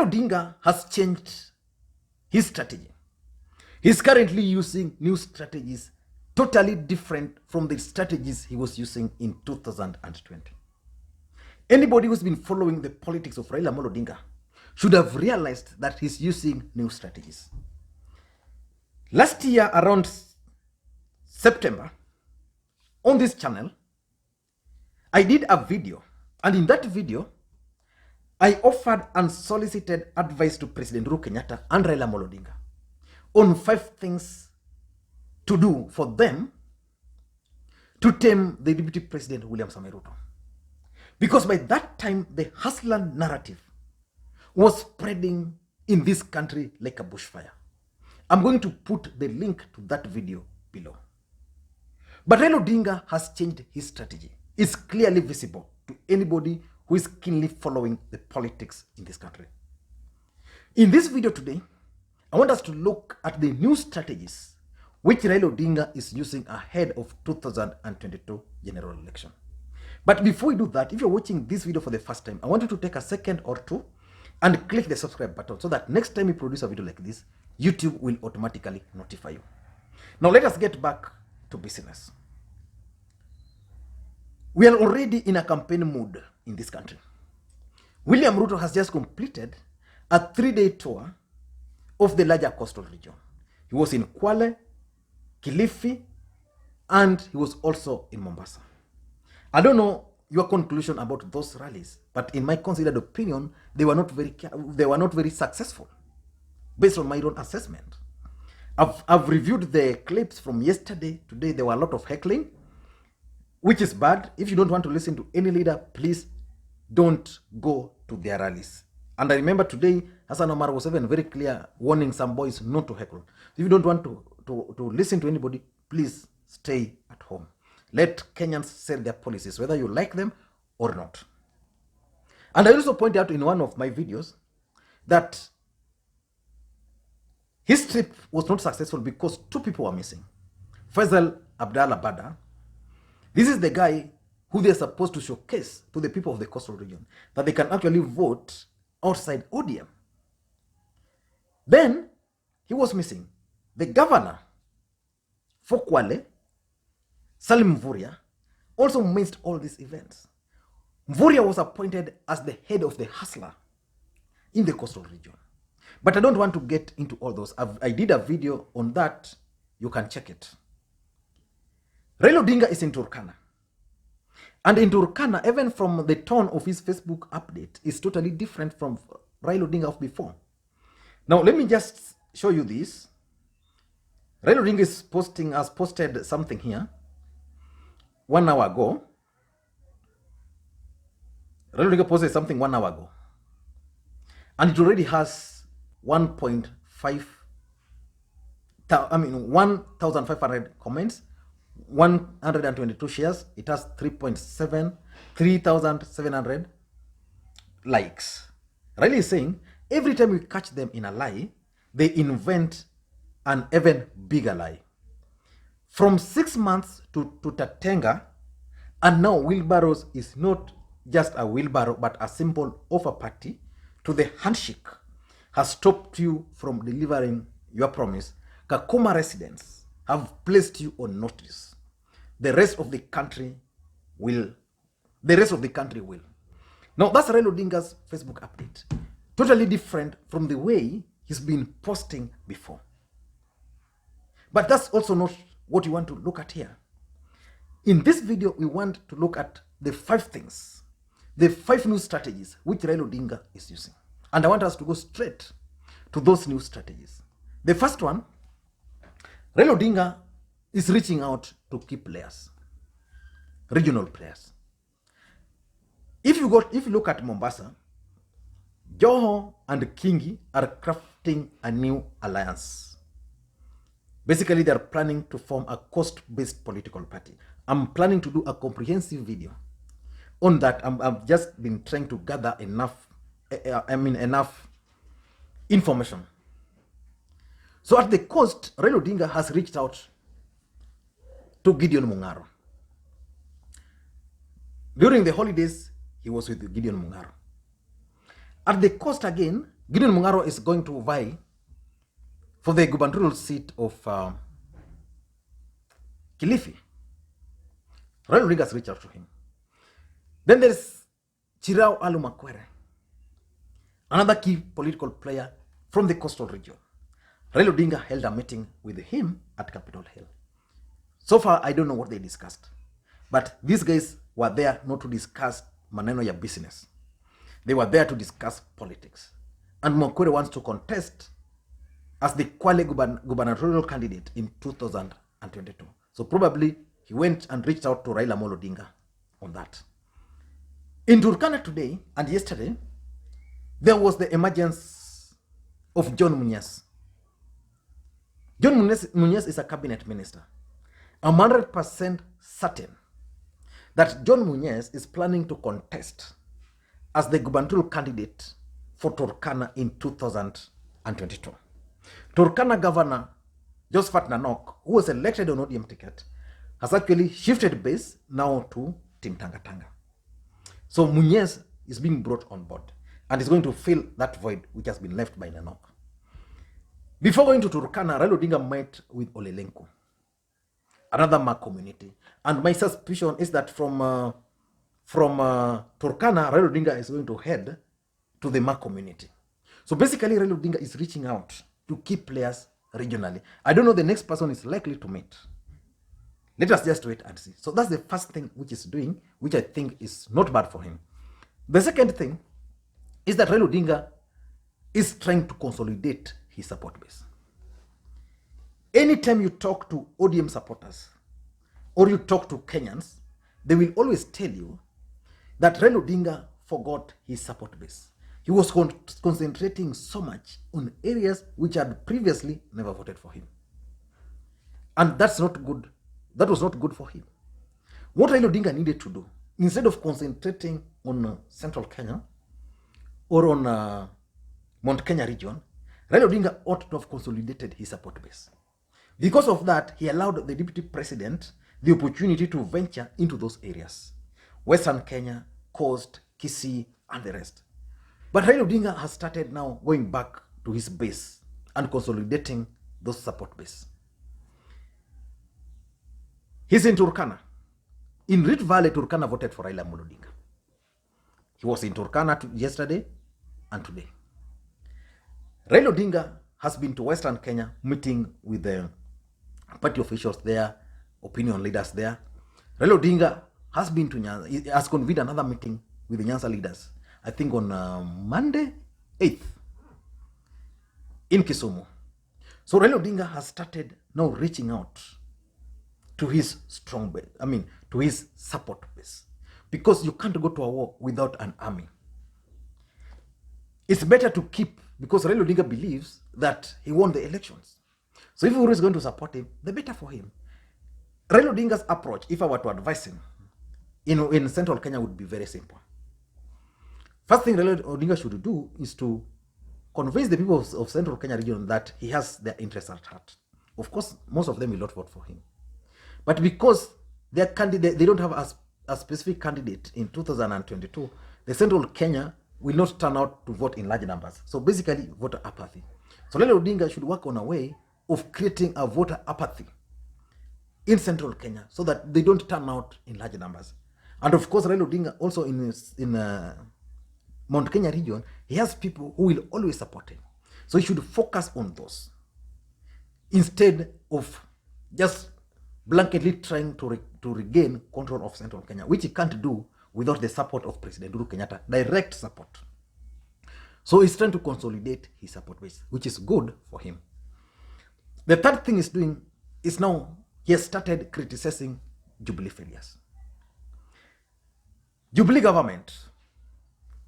Raila Odinga has changed his strategy. He's currently using new strategies totally different from the strategies he was using in 2020. Anybody who's been following the politics of Raila Odinga should have realized that he's using new strategies. Last year, around September, on this channel, I did a video, and in that video, I offered unsolicited advice to President Uhuru Kenyatta and Raila Odinga on 5 things to do for them to tame the Deputy President William Ruto. Because by that time, the hustler narrative was spreading in this country like a bushfire. I'm going to put the link to that video below. But Raila Odinga has changed his strategy. It's clearly visible to anybody who is keenly following the politics in this country. In this video today, I want us to look at the new strategies which Raila Odinga is using ahead of 2022 general election. But before we do that, if you're watching this video for the first time, I want you to take a second or two and click the subscribe button so that next time we produce a video like this, YouTube will automatically notify you. Now let us get back to business. We are already in a campaign mood in this country. William Ruto has just completed a 3-day tour of the larger coastal region. He was in Kwale, Kilifi, and he was also in Mombasa. I don't know your conclusion about those rallies, but in my considered opinion, they were not very successful, based on my own assessment. I've reviewed the clips from yesterday. Today there were a lot of heckling, which is bad. If you don't want to listen to any leader, please don't go to their rallies. And I remember today, Hassan Omar was even very clear, warning some boys not to heckle. If you don't want to listen to anybody, please stay at home. Let Kenyans sell their policies, whether you like them or not. And I also point out in one of my videos that his trip was not successful because 2 people were missing. Feisal Abdallah Bada. This is the guy who they're supposed to showcase to the people of the coastal region that they can actually vote outside ODM. Then he was missing. The governor for Kwale, Salim Mvurya, also missed all these events. Mvurya was appointed as the head of the hustler in the coastal region. But I don't want to get into all those. I did a video on that. You can check it. Raila Odinga is in Turkana. And in Turkana, even from the tone of his Facebook update, is totally different from Raila Odinga of before. Now, let me just show you this. Raila Odinga has posted something here 1 hour ago. Raila Odinga posted something 1 hour ago. And it already has 1,500 comments, 122 shares. It has 3,700 likes. Raila is saying every time we catch them in a lie, they invent an even bigger lie. From 6 months to Tatenga, and now wheelbarrows is not just a wheelbarrow, but a symbol of a party, to the handshake has stopped you from delivering your promise. Kakuma residents have placed you on notice. The rest of the country will. Now that's Raila Odinga's Facebook update. Totally different from the way he's been posting before. But that's also not what you want to look at here. In this video, we want to look at the 5 things, the 5 new strategies which Raila Odinga is using. And I want us to go straight to those new strategies. The first one, Raila Odinga is reaching out to key players, regional players. If you look at Mombasa, Joho and Kingi are crafting a new alliance. Basically, they are planning to form a coast-based political party. I'm planning to do a comprehensive video on that. I've just been trying to gather enough information. So at the coast, Raila Odinga has reached out to Gideon Mungaro. During the holidays, he was with Gideon Mungaro. At the coast again, Gideon Mung'aro is going to vie for the gubernatorial seat of Kilifi. Raila Odinga has reached out to him. Then there's Chirao Alu Makwere, another key political player from the coastal region. Raila Odinga held a meeting with him at Capitol Hill. So far, I don't know what they discussed. But these guys were there not to discuss maneno ya business. They were there to discuss politics. And Makwere wants to contest as the Kwale gubernatorial candidate in 2022. So probably he went and reached out to Raila Odinga on that. In Turkana today and yesterday, there was the emergence of John Munyes. John Munyes is a cabinet minister. I'm 100% certain that John Munyes is planning to contest as the gubernatorial candidate for Turkana in 2022. Turkana Governor Josephat Nanok, who was elected on ODM ticket, has actually shifted base now to Team Tanga. So Munyes is being brought on board and is going to fill that void which has been left by Nanok. Before going to Turkana, Raila Odinga met with Olelenku, another Mak community. And my suspicion is that from Turkana, Raila Odinga is going to head to the Mak community. So basically, Raila Odinga is reaching out to key players regionally. I don't know the next person is likely to meet. Let us just wait and see. So that's the first thing which he's doing, which I think is not bad for him. The second thing is that Raila Odinga is trying to consolidate his support base. Anytime you talk to ODM supporters or you talk to Kenyans, they will always tell you that Raila Odinga forgot his support base. He was concentrating so much on areas which had previously never voted for him. And that's not good. That was not good for him. What Raila Odinga needed to do, instead of concentrating on central Kenya or on Mount Kenya region, Raila Odinga ought to have consolidated his support base. Because of that, he allowed the Deputy President the opportunity to venture into those areas. Western Kenya, Coast, Kisii, and the rest. But Raila Odinga has started now going back to his base and consolidating those support base. He's in Turkana. In Rift Valley, Turkana voted for Raila Odinga. He was in Turkana yesterday and today. Raila Odinga has been to Western Kenya, meeting with the party officials there, opinion leaders there. Raila Odinga has been to Nyanza. He has convened another meeting with the Nyanza leaders, I think on Monday 8th in Kisumu. So Raila Odinga has started now reaching out to his strong base, to his support base. Because you can't go to a war without an army. It's better to keep, because Raila Odinga believes that he won the elections. So if Uhuru is going to support him, the better for him. Raila Odinga's approach, if I were to advise him, in central Kenya would be very simple. First thing Raila Odinga should do is to convince the people of central Kenya region that he has their interests at heart. Of course, most of them will not vote for him. But because their candidate, they don't have a specific candidate in 2022, the central Kenya will not turn out to vote in large numbers. So basically, voter apathy. So Raila Odinga should work on a way of creating a voter apathy in central Kenya so that they don't turn out in large numbers. And of course, Raila Odinga also in Mount Kenya region, he has people who will always support him. So he should focus on those instead of just blanketly trying to regain control of central Kenya, which he can't do without the support of President Uhuru Kenyatta, direct support. So he's trying to consolidate his support base, which is good for him. The third thing he's doing is now he has started criticizing Jubilee failures. Jubilee government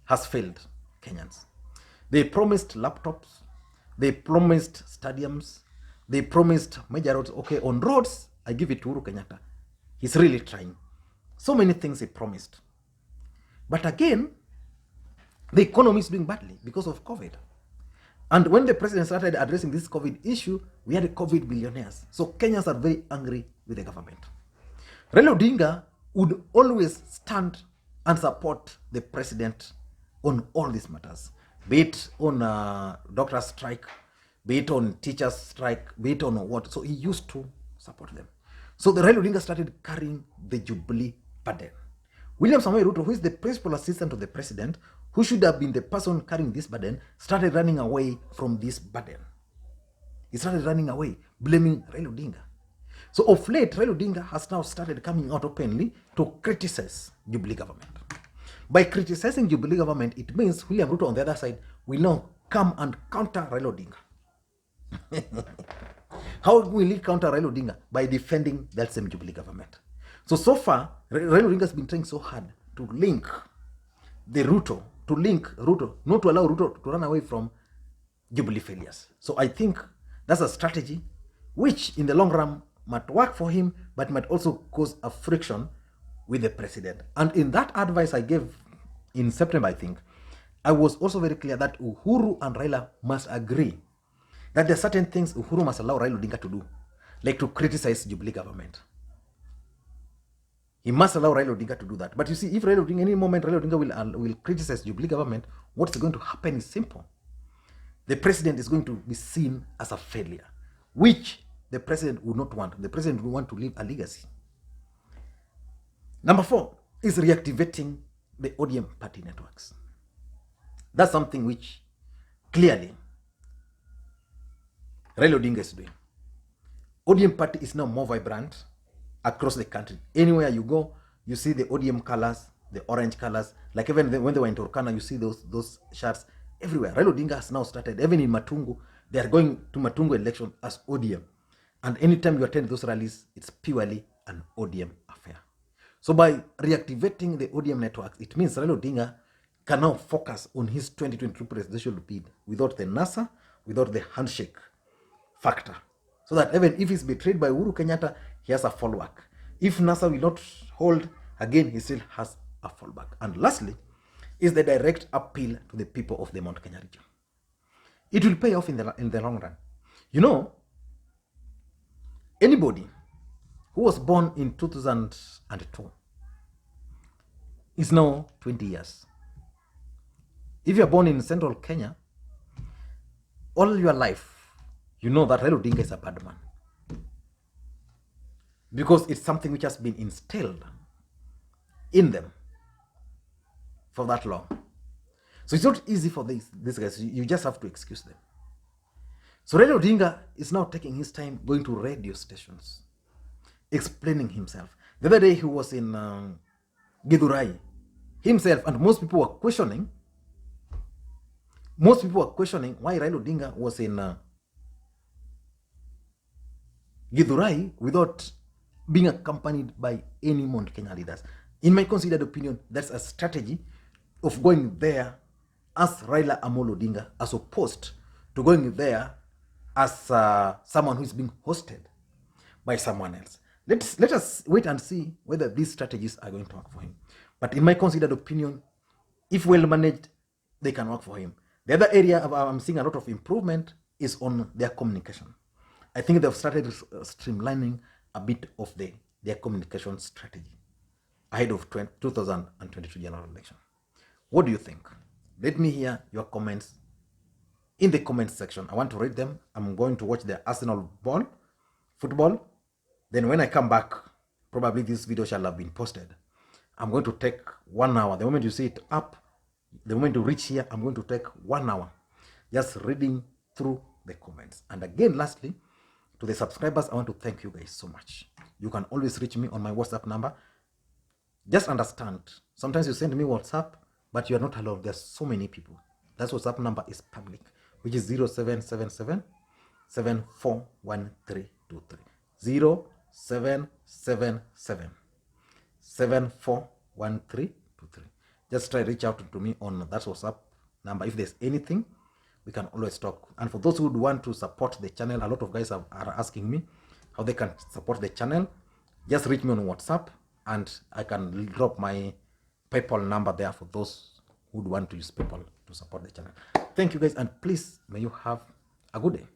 has failed Kenyans. They promised laptops, they promised stadiums, they promised major roads. Okay, on roads, I give it to Uhuru Kenyatta. He's really trying. So many things he promised. But again, the economy is doing badly because of COVID. And when the president started addressing this COVID issue, we had COVID billionaires. So Kenyans are very angry with the government. Raila Odinga would always stand and support the president on all these matters. be it on doctor strike, be it on teachers strike, be it on what. So he used to support them. So the Raila Odinga started carrying the Jubilee burden. William Samoei Ruto, who is the principal assistant to the president, who should have been the person carrying this burden, started running away from this burden. He started running away, blaming Raila Odinga. So of late, Raila Odinga has now started coming out openly to criticize Jubilee government. By criticizing Jubilee government, it means William Ruto on the other side will now come and counter Raila Odinga. How will he counter Raila Odinga? By defending that same Jubilee government. So far, Raila Odinga has been trying so hard to link Ruto, not to allow Ruto to run away from Jubilee failures. So I think that's a strategy which in the long run might work for him, but might also cause a friction with the president. And in that advice I gave in September, I think, I was also very clear that Uhuru and Raila must agree that there are certain things Uhuru must allow Raila Odinga to do, like to criticize Jubilee government. He must allow Raila Odinga to do that. But you see, if Raila Odinga, any moment Raila Odinga will criticize Jubilee government, what's going to happen is simple. The president is going to be seen as a failure, which the president would not want. The president would want to leave a legacy. Number 4 is reactivating the ODM party networks. That's something which clearly Raila Odinga is doing. ODM party is now more vibrant across the country. Anywhere you go, you see the ODM colors, the orange colors. Like even when they were in Turkana, you see those shirts everywhere. Raila Odinga has now started, even in Matungu, they are going to Matungu election as ODM. And anytime you attend those rallies, it's purely an ODM affair. So by reactivating the ODM networks, it means Raila Odinga can now focus on his 2022 presidential bid without the NASA, without the handshake factor. So that even if he's betrayed by Uhuru Kenyatta, he has a fallback. If NASA will not hold, again, he still has a fallback. And lastly, is the direct appeal to the people of the Mount Kenya region. It will pay off in the long run. You know, anybody who was born in 2002 is now 20 years. If you're born in central Kenya, all your life, you know that Raila Odinga is a bad man. Because it's something which has been instilled in them for that long. So it's not easy for these guys. You just have to excuse them. So Raila Odinga is now taking his time going to radio stations, explaining himself. The other day he was in Githurai himself, and most people were questioning why Raila Odinga was in Githurai without being accompanied by any Mount Kenya leaders. In my considered opinion, that's a strategy of going there as Raila Amolo Odinga, as opposed to going there as someone who is being hosted by someone else. Let us wait and see whether these strategies are going to work for him. But in my considered opinion, if well managed, they can work for him. The other area I'm seeing a lot of improvement is on their communication. I think they've started streamlining a bit of their communication strategy ahead of 2022 general election. What do you think? Let me hear your comments in the comments section. I want to read them. I'm going to watch the Arsenal football. Then when I come back, probably this video shall have been posted. I'm going to take 1 hour. The moment you see it up, the moment you reach here, I'm going to take 1 hour just reading through the comments. And again, lastly, to the subscribers, I want to thank you guys so much. You can always reach me on my WhatsApp number. Just understand, sometimes you send me WhatsApp, but you are not alone. There's so many people. That WhatsApp number is public, which is 0777 741323. 0777 741323. Just try reach out to me on that WhatsApp number. If there's anything, we can always talk. And for those who would want to support the channel, a lot of guys are asking me how they can support the channel. Just reach me on WhatsApp, and I can drop my PayPal number there for those who would want to use PayPal to support the channel. Thank you guys, and please, may you have a good day.